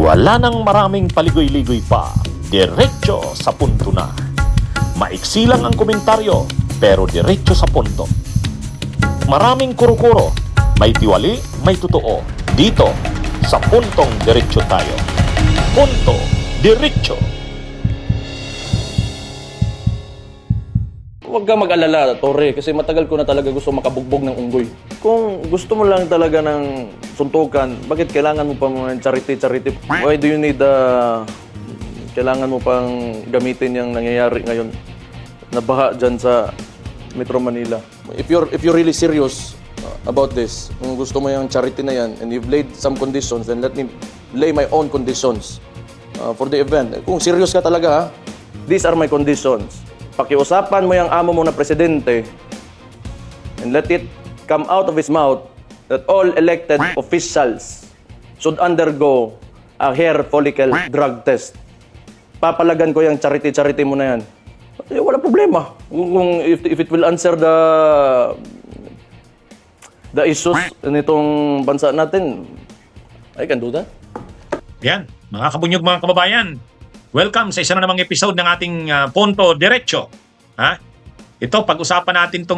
Wala nang maraming paligoy-ligoy pa, diretso sa punto na. Maiksi lang ang komentaryo, pero diretso sa punto. Maraming kuro-kuro, may tiwali, may totoo. Dito, sa puntong diretso tayo. Punto, diretso. Huwag ka mag-alala, Torre, kasi matagal ko na talaga gusto makabugbog ng unggoy. Kung gusto mo lang talaga ng suntukan, bakit kailangan mo pa mga charity? Why do you need kailangan mo pang gamitin yung nangyayari ngayon na baha dyan sa Metro Manila? If you're really serious about this, kung gusto mo yung charity na yan, and you've laid some conditions, then let me lay my own conditions for the event. Kung serious ka talaga, ha? These are my conditions. Pakiusapan mo yung amo mo na presidente and let it come out of his mouth that all elected officials should undergo a hair follicle drug test. Papalagan ko yung charity mo na yan. Wala problema. Kung if it will answer the issues nitong bansa natin, I can do that. Yan, mga kabunyog, mga kababayan. Welcome sa isa na namang episode ng ating Punto Diretso. Ha? Ito, pag-usapan natin tong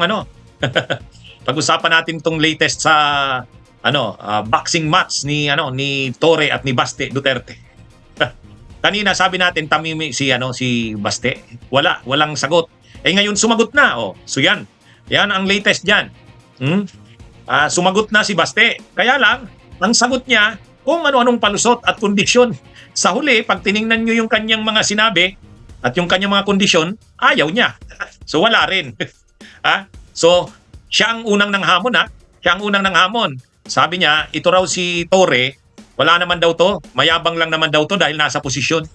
pag-usapan natin tong latest sa boxing match ni Torre at ni Baste Duterte. Kanina sabi natin tamimi si Baste. Walang sagot. Ngayon sumagot na. So yan. Yan ang latest diyan. Sumagot na si Baste. Kaya lang ang sagot niya kung ano-anong palusot at kondisyon. Sa huli, pag tiningnan nyo yung kanyang mga sinabi at yung kanyang mga kondisyon, ayaw niya. So wala rin. So siya ang unang nanghamon. Siya ang unang nanghamon. Sabi niya, ito raw si Torre, wala naman daw to, mayabang lang naman daw to dahil nasa posisyon.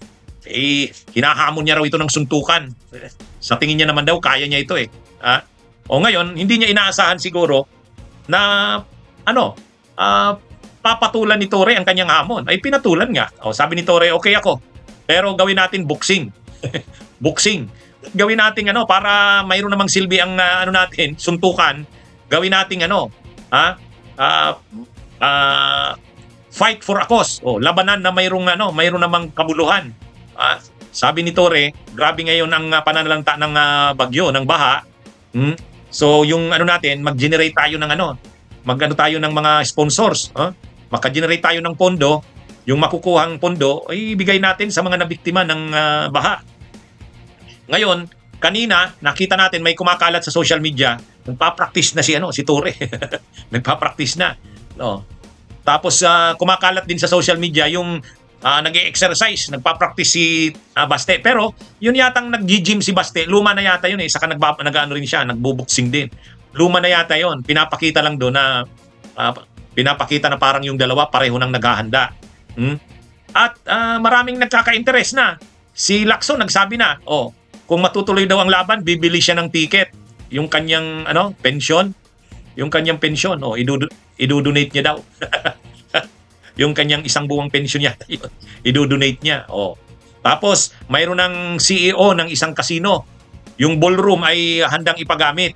Hinahamon niya raw ito ng suntukan. Sa tingin niya naman daw, kaya niya ito . O ngayon, hindi niya inaasahan siguro na papatulan ni Torre ang kanyang hamon. Ay pinatulan nga. Sabi ni Torre, okay ako. Pero gawin natin boxing. Boxing. Gawin natin para mayroon namang silbi ang natin, suntukan. Gawin natin fight for a cause. Labanan na mayroon namang kabuluhan. Sabi ni Torre, grabe ngayon ang pananalanta ng bagyo, ng baha. So yung natin, mag-generate tayo ng tayo ng mga sponsors. Maka-generate tayo ng pondo, yung makukuhang pondo ay ibigay natin sa mga nabiktima ng baha. Ngayon, kanina nakita natin may kumakalat sa social media, nagpa-practice na si Torre. Nagpa-practice na. Tapos kumakalat din sa social media yung nag-e-exercise, nagpa-practice si Baste. Pero yun yatang nag-gym si Baste, luma na yata yun saka rin siya, nagbuboxing din. Luma na yata yun, pinapakita lang doon na pinapakita na parang yung dalawa pareho nang naghahanda. At maraming nagkaka-interest na. Si Lacson nagsabi na, kung matutuloy daw ang laban, bibili siya ng ticket. Yung kanyang pension, idudonate niya daw. Yung kanyang isang buwang pension niya, idudonate niya. Tapos mayroon ng CEO ng isang casino. Yung ballroom ay handang ipagamit.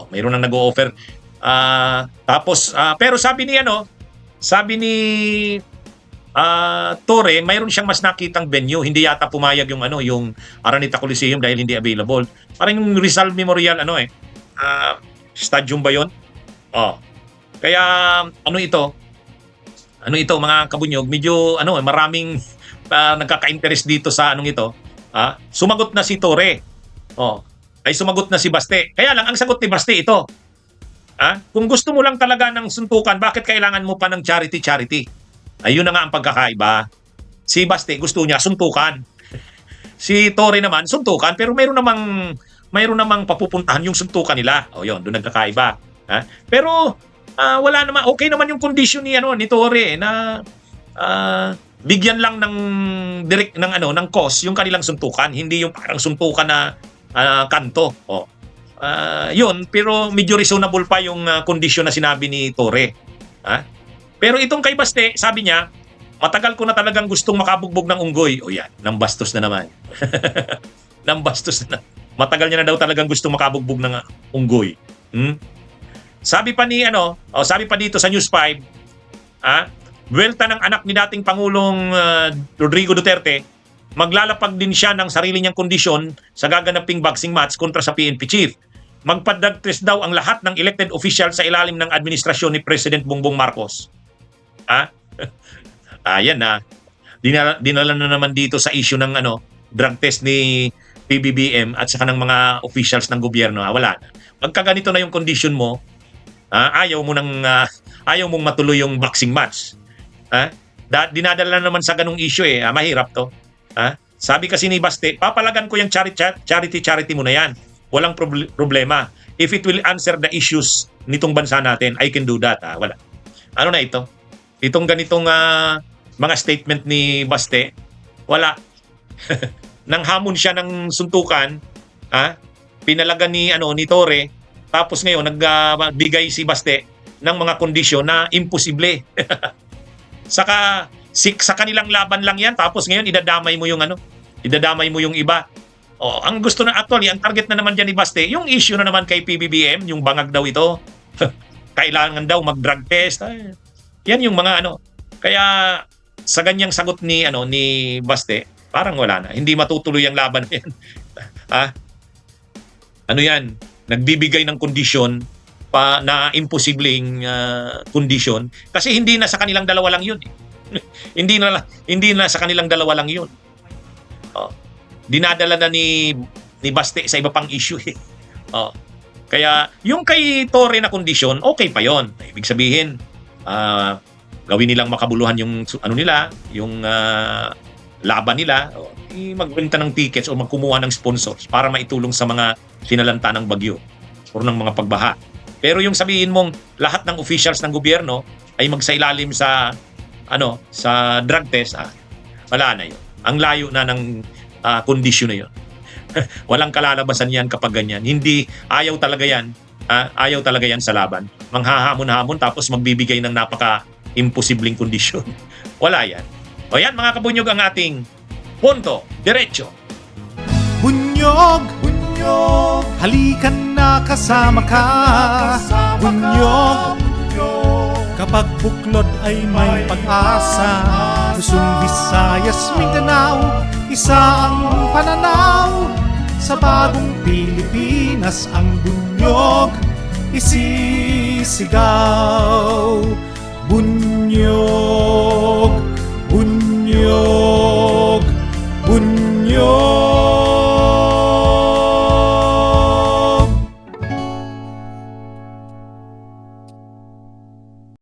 Mayroon nang nag-o-offer. Pero sabi ni Torre, mayroon siyang mas nakitang venue. Hindi yata pumayag yung Araneta Coliseum dahil hindi available. Parang yung Rizal Memorial stadium ba yun? Kaya ito mga kabunyog, medyo maraming nagkaka-interest dito sa ito. Sumagot na si Torre. Ay sumagot na si Baste. Kaya lang ang sagot ni Baste ito. Kung gusto mo lang talaga ng suntukan, bakit kailangan mo pa ng charity? Ayun na nga ang pagkakaiba. Si Baste gusto niya suntukan. Si Torre naman suntukan, pero mayroon namang papupuntahan yung suntukan nila. Yun, doon nagkakaiba. Pero wala naman, okay naman yung condition ni Torre na bigyan lang ng cause yung kanilang suntukan, hindi yung parang suntukan na kanto. Yun, pero medyo reasonable pa yung kondisyon na sinabi ni Torre. Pero itong kay Baste, sabi niya, matagal ko na talagang gustong makabugbog ng unggoy. Yan, nambastos na naman. Nambastos na. Matagal niya na daw talagang gustong makabugbog ng unggoy. Sabi pa dito sa News 5, buwelta ng anak ni dating Pangulong Rodrigo Duterte, maglalapag din siya ng sarili niyang kondisyon sa gaganaping boxing match kontra sa PNP chief. Magpa-drug test daw ang lahat ng elected official sa ilalim ng administrasyon ni President Bongbong Marcos. Ayan na. Dinala na naman dito sa issue ng drug test ni PBBM at saka ng mga officials ng gobyerno. Wala na. Pagka ganito na yung condition mo, ayaw mong matuloy yung boxing match. Dinadala na naman sa ganung issue mahirap to. Sabi kasi ni Baste, papalagan ko yung charity mo na yan. Walang problema. If it will answer the issues nitong bansa natin, I can do that. Wala. Ano na ito? Itong ganitong mga statement ni Baste, wala. Nang hamon siya ng suntukan, pinalagan ni Torre, tapos ngayon nagbigay si Baste ng mga kondisyon na imposible. Sa kanilang laban lang yan, tapos ngayon idadamay mo yung iba. Ang gusto na actually, ang target na naman dyan ni Baste, yung issue na naman kay PBBM, yung bangag daw ito. Kailangan daw mag-drug test. Yan yung mga Kaya sa ganyang sagot ni Baste, parang wala na. Hindi matutuloy ang laban na yan. Yan? Nagbibigay ng kondisyon na imposibleng kondisyon kasi hindi na sa kanilang dalawa lang yun. hindi na sa kanilang dalawa lang yun. Dinadala na ni Baste sa iba pang issue. Kaya yung kay Torre na kondisyon, okay pa yon. Ibig sabihin, gawin nilang makabuluhan yung yung laban nila, magbenta ng tickets o magkumuha ng sponsors para maitulong sa mga sinalanta ng bagyo o ng mga pagbaha. Pero yung sabihin mong lahat ng officials ng gobyerno ay magsailalim sa drug test, wala na yun. Ang layo na ng kondisyon na yun. Walang kalalabasan yan kapag ganyan. Ayaw talaga yan sa laban. Manghahamon-hamon tapos magbibigay ng napaka-imposibleng kondisyon. Wala yan. O yan mga kabunyog ang ating punto, diretso. Bunyog, bunyog, halikan na kasama ka. Bunyog, kapag buklod ay may pag-asa. Luzon, Visayas, Mindanao, isa ang pananaw. Sa bagong Pilipinas ang bunyog isisigaw. Bunyog.